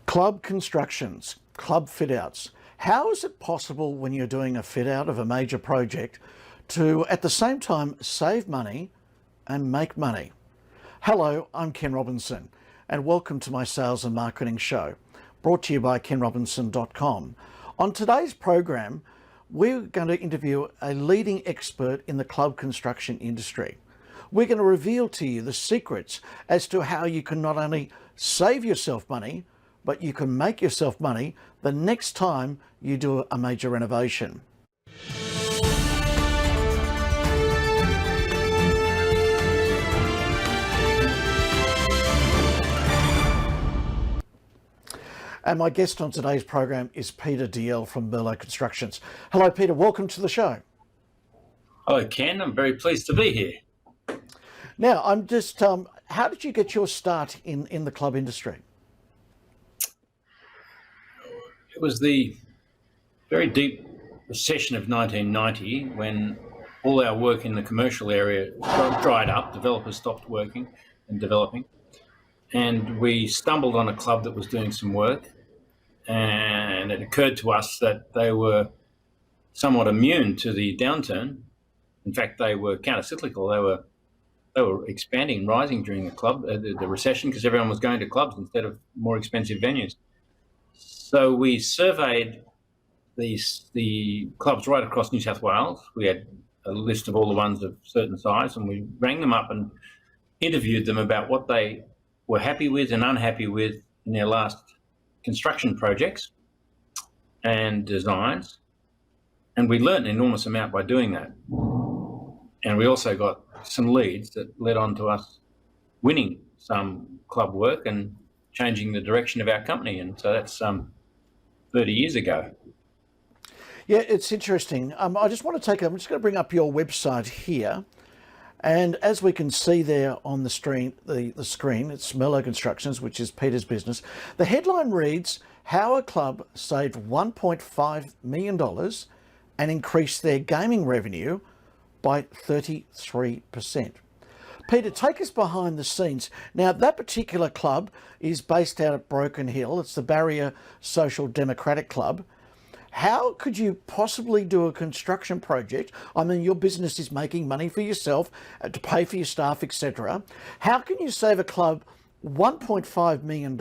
Club constructions, club fit outs. How is it possible when you're doing a fit out of a major project to at the same time save money and make money? Hello, I'm Ken Robinson and welcome to my sales and marketing show, brought to you by kenrobinson.com. On today's program, we're going to interview a leading expert in the club construction industry. We're going to reveal to you the secrets as to how you can not only save yourself money, but you can make yourself money the next time you do a major renovation. And my guest on today's program is Peter DL from Merlot Constructions. Hello, Peter. Welcome to the show. Hello, Ken. I'm very pleased to be here. Now, I'm just, how did you get your start in the club industry? It was the very deep recession of 1990 when all our work in the commercial area dried up. Developers stopped working and developing. And we stumbled on a club that was doing some work. And it occurred to us that they were somewhat immune to the downturn. In fact, they were counter-cyclical. They were expanding, rising during the recession, because everyone was going to clubs instead of more expensive venues. So we surveyed the clubs right across New South Wales. We had a list of all the ones of certain size, and we rang them up and interviewed them about what they were happy with and unhappy with in their last construction projects and designs. And we learned an enormous amount by doing that. And we also got some leads that led on to us winning some club work and changing the direction of our company. And so that's 30 years ago. Yeah, it's interesting. I'm just going to bring up your website here. And as we can see there on the screen, it's Merlot Constructions, which is Peter's business. The headline reads, how a club saved $1.5 million and increased their gaming revenue by 33%. Peter, take us behind the scenes. Now, that particular club is based out at Broken Hill. It's the Barrier Social Democratic Club. How could you possibly do a construction project? I mean, your business is making money for yourself, to pay for your staff, etc. How can you save a club $1.5 million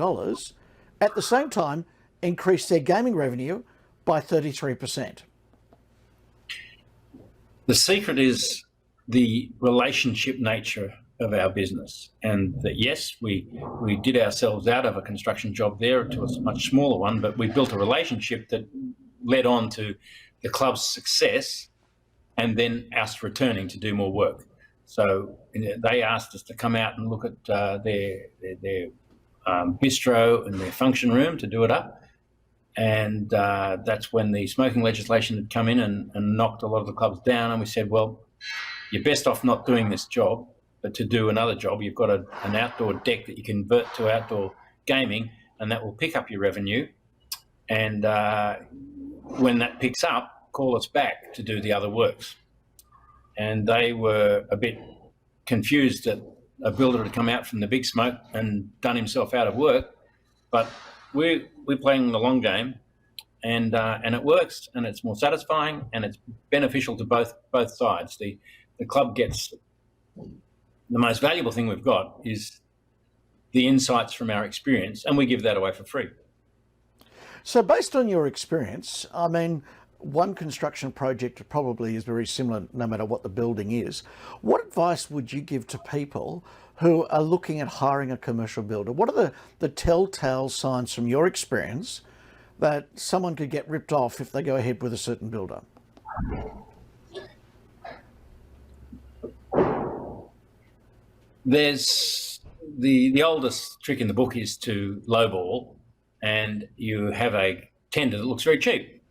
at the same time increase their gaming revenue by 33%? The secret is the relationship nature of our business, and that yes, we did ourselves out of a construction job there to a much smaller one, but we built a relationship that led on to the club's success and then us returning to do more work. So they asked us to come out and look at their bistro and their function room to do it up. And that's when the smoking legislation had come in and knocked a lot of the clubs down. And we said, well, you're best off not doing this job, but to do another job. You've got an outdoor deck that you convert to outdoor gaming, and that will pick up your revenue. And when that picks up, call us back to do the other works. And they were a bit confused that a builder had come out from the big smoke and done himself out of work. But we're playing the long game, and it works, and it's more satisfying, and it's beneficial to both sides. The club gets the most valuable thing we've got is the insights from our experience, and we give that away for free. So based on your experience, I mean, one construction project probably is very similar no matter what the building is. What advice would you give to people who are looking at hiring a commercial builder? What are the telltale signs from your experience that someone could get ripped off if they go ahead with a certain builder? There's the oldest trick in the book is to lowball, and you have a tender that looks very cheap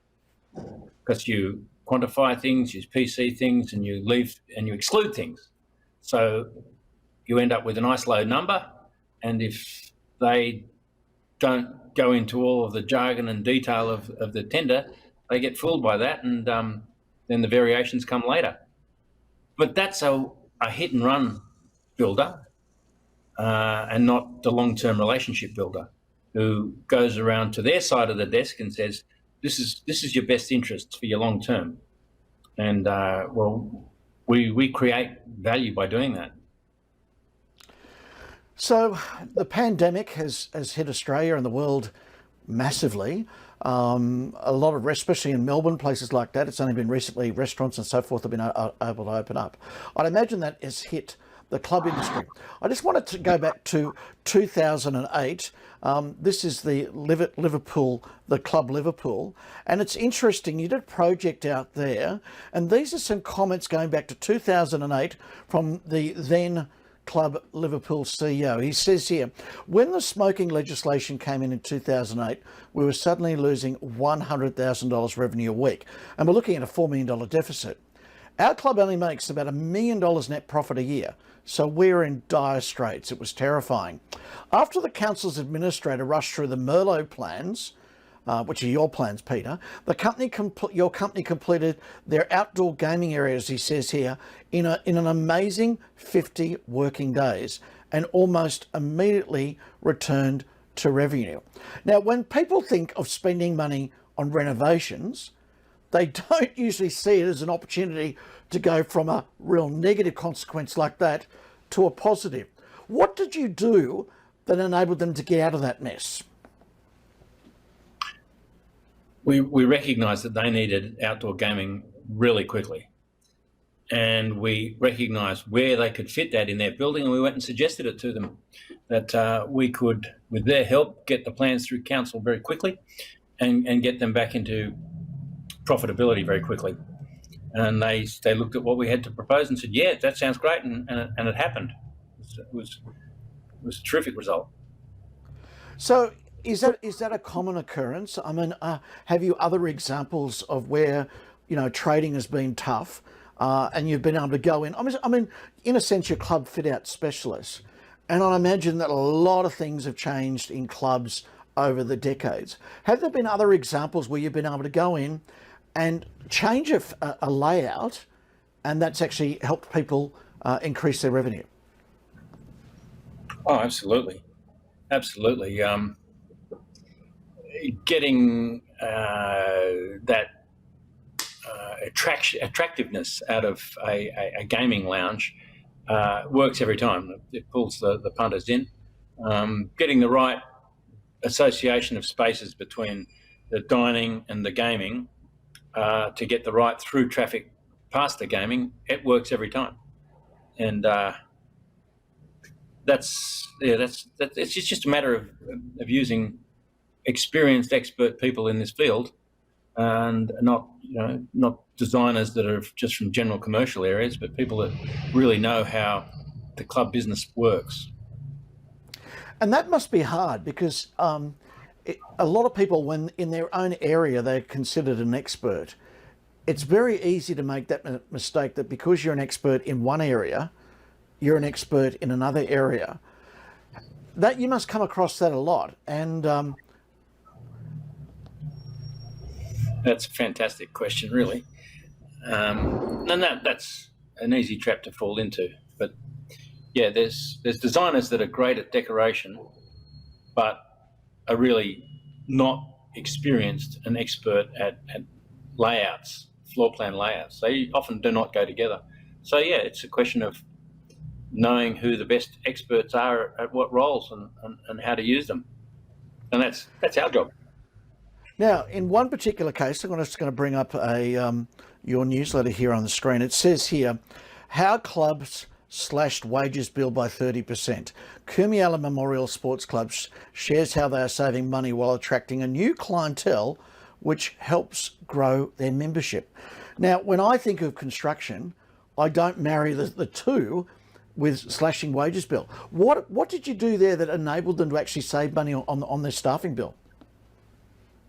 because you quantify things, you PC things, and you leave and you exclude things. So you end up with a nice low number, and if they don't go into all of the jargon and detail of the tender, they get fooled by that, and then the variations come later. But that's a hit and run builder and not the long-term relationship builder. who goes around to their side of the desk and says, "This is your best interest for your long term," and we create value by doing that. So the pandemic has hit Australia and the world massively. A lot of, especially in Melbourne, places like that, it's only been recently restaurants and so forth have been able to open up. I'd imagine that has hit the club industry. I just wanted to go back to 2008. This is the Liverpool, the Club Liverpool, and it's interesting. You did a project out there, and these are some comments going back to 2008 from the then Club Liverpool CEO. He says here, when the smoking legislation came in 2008, we were suddenly losing $100,000 revenue a week, and we're looking at a $4 million deficit. Our club only makes about $1 million net profit a year, so we're in dire straits. It was terrifying. After the council's administrator rushed through the Merlot plans, which are your plans, Peter, your company completed their outdoor gaming areas, he says here, in an amazing 50 working days, and almost immediately returned to revenue. Now, when people think of spending money on renovations, they don't usually see it as an opportunity to go from a real negative consequence like that to a positive. What did you do that enabled them to get out of that mess? We recognised that they needed outdoor gaming really quickly, and we recognised where they could fit that in their building, and we went and suggested it to them that we could, with their help, get the plans through council very quickly and get them back into profitability very quickly. And they looked at what we had to propose and said, "Yeah, that sounds great," and it happened. It was a terrific result. So is that a common occurrence? I mean, have you other examples of where, trading has been tough and you've been able to go in? I mean, in a sense, you're Club Fitout specialists, and I imagine that a lot of things have changed in clubs over the decades. Have there been other examples where you've been able to go in and change a layout, and that's actually helped people increase their revenue? Oh, absolutely. Getting that attractiveness out of a gaming lounge works every time. It pulls the punters in. Getting the right association of spaces between the dining and the gaming to get the right through traffic past the gaming, it works every time. And it's just a matter of using experienced expert people in this field, and not designers that are just from general commercial areas, but people that really know how the club business works. And that must be hard because a lot of people, when in their own area they're considered an expert, it's very easy to make that mistake that because you're an expert in one area, you're an expert in another area. That you must come across that a lot. And that's a fantastic question, really. And that's an easy trap to fall into. But yeah, there's designers that are great at decoration, but are really not experienced and expert at layouts, floor plan layouts. They often do not go together. So yeah, it's a question of knowing who the best experts are at what roles and how to use them. And that's our job. Now, in one particular case, I'm just going to bring up your newsletter here on the screen. It says here, how clubs slashed wages bill by 30%. Kumiala Memorial Sports Club shares how they are saving money while attracting a new clientele, which helps grow their membership. Now, when I think of construction, I don't marry the two with slashing wages bill. What did you do there that enabled them to actually save money on their staffing bill?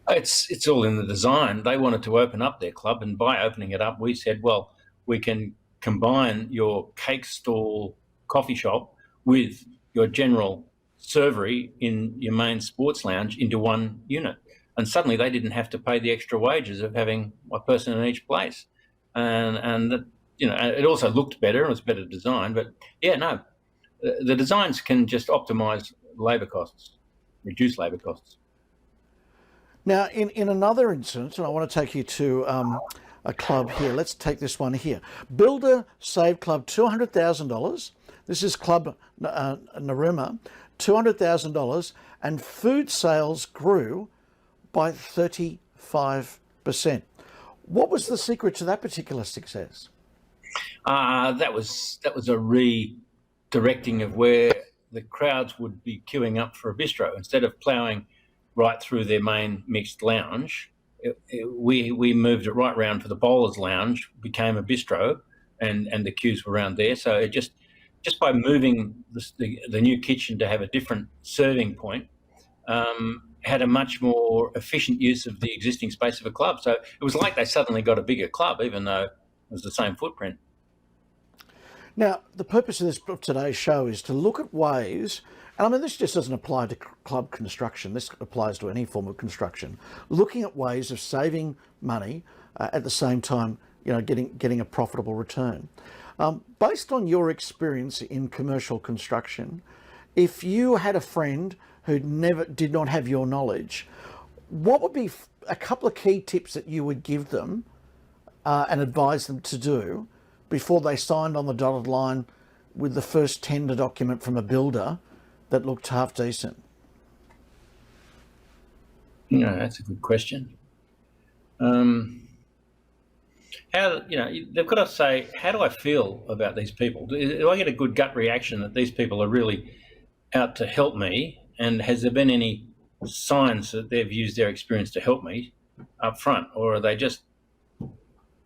It's all in the design. They wanted to open up their club, and by opening it up, we said, well, we can combine your cake stall coffee shop with your general servery in your main sports lounge into one unit. And suddenly they didn't have to pay the extra wages of having a person in each place. And it also looked better and was better designed. But yeah, no, the designs can just optimize labor costs. reduce labour costs. Now, in another instance, and I want to take you to a club here. Let's take this one here. Builder saved club $200,000. This is Club Naruma, $200,000, and food sales grew by 35%. What was the secret to that particular success? That was a redirecting of where the crowds would be queuing up for a bistro. Instead of ploughing right through their main mixed lounge, we moved it right round for the bowlers' lounge, became a bistro, and the queues were around there. So it just by moving the new kitchen to have a different serving point, had a much more efficient use of the existing space of a club. So it was like they suddenly got a bigger club, even though it was the same footprint. Now, the purpose of today's show is to look at ways, and I mean, this just doesn't apply to club construction. This applies to any form of construction. Looking at ways of saving money at the same time, getting a profitable return. Based on your experience in commercial construction, if you had a friend who did not have your knowledge, what would be a couple of key tips that you would give them and advise them to do before they signed on the dotted line with the first tender document from a builder that looked half decent? That's a good question. They've got to say, how do I feel about these people? Do I get a good gut reaction that these people are really out to help me? And has there been any signs that they've used their experience to help me up front? Or are they just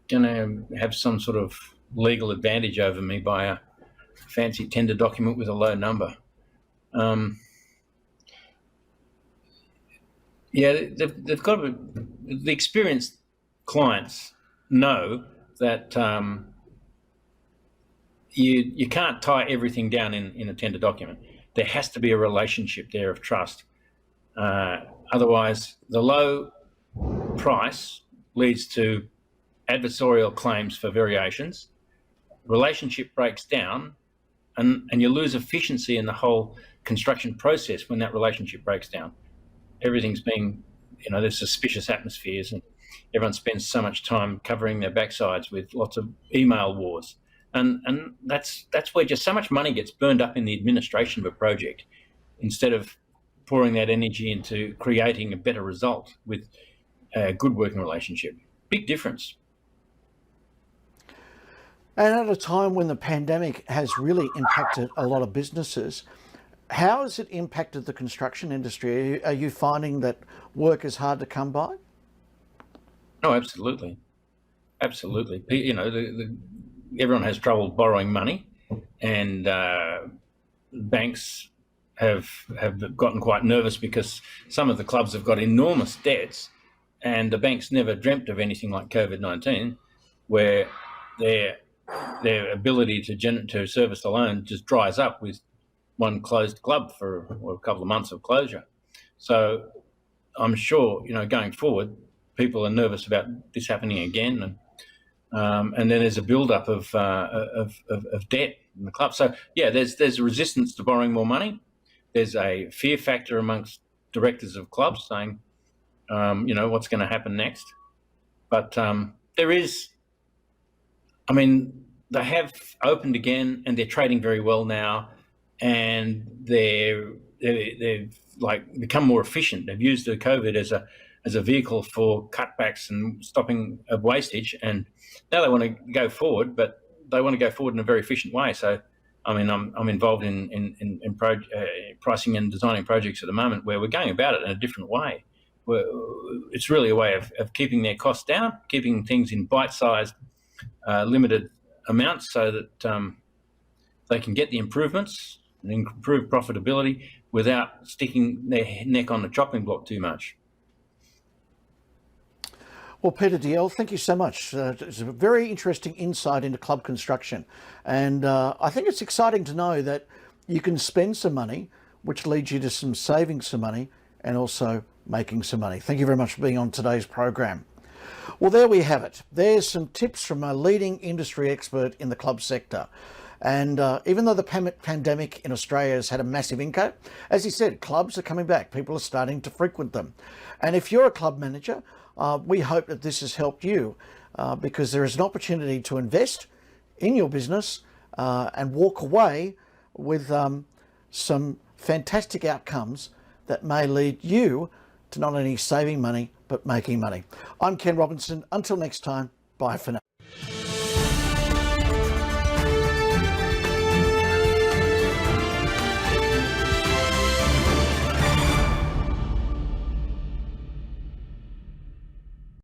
going to have some sort of legal advantage over me by a fancy tender document with a low number? They've got to be, the experienced clients know that you can't tie everything down in a tender document. There has to be a relationship there of trust. Otherwise, the low price leads to adversarial claims for variations. Relationship breaks down, and you lose efficiency in the whole construction process when that relationship breaks down. Everything's being, there's suspicious atmospheres, and everyone spends so much time covering their backsides with lots of email wars. And that's where just so much money gets burned up in the administration of a project, instead of pouring that energy into creating a better result with a good working relationship. Big difference. And at a time when the pandemic has really impacted a lot of businesses, how has it impacted the construction industry? Are you finding that work is hard to come by? Oh, absolutely. Absolutely. Everyone has trouble borrowing money, and banks have gotten quite nervous because some of the clubs have got enormous debts, and the banks never dreamt of anything like COVID-19, where their ability to service the loan just dries up with one closed club for a couple of months of closure. So I'm sure, going forward, people are nervous about this happening again, and then there's a build-up of debt in the club. So yeah, there's a resistance to borrowing more money. There's a fear factor amongst directors of clubs saying, what's going to happen next? But there is, they have opened again, and they're trading very well now, and they've like become more efficient. They've used the COVID as a vehicle for cutbacks and stopping of wastage, and now they want to go forward, but they want to go forward in a very efficient way. So, I'm involved in pricing and designing projects at the moment where we're going about it in a different way. It's really a way of keeping their costs down, keeping things in bite-sized, limited amounts, so that they can get the improvements and improve profitability without sticking their neck on the chopping block too much. Well, Peter Dalziel, thank you so much. It's a very interesting insight into club construction. And I think it's exciting to know that you can spend some money, which leads you to saving some money and also making some money. Thank you very much for being on today's program. Well, there we have it. There's some tips from a leading industry expert in the club sector. And even though the pandemic in Australia has had a massive impact, as he said, clubs are coming back. People are starting to frequent them. And if you're a club manager, we hope that this has helped you because there is an opportunity to invest in your business and walk away with some fantastic outcomes that may lead you to not only saving money, but making money. I'm Ken Robinson. Until next time, bye for now.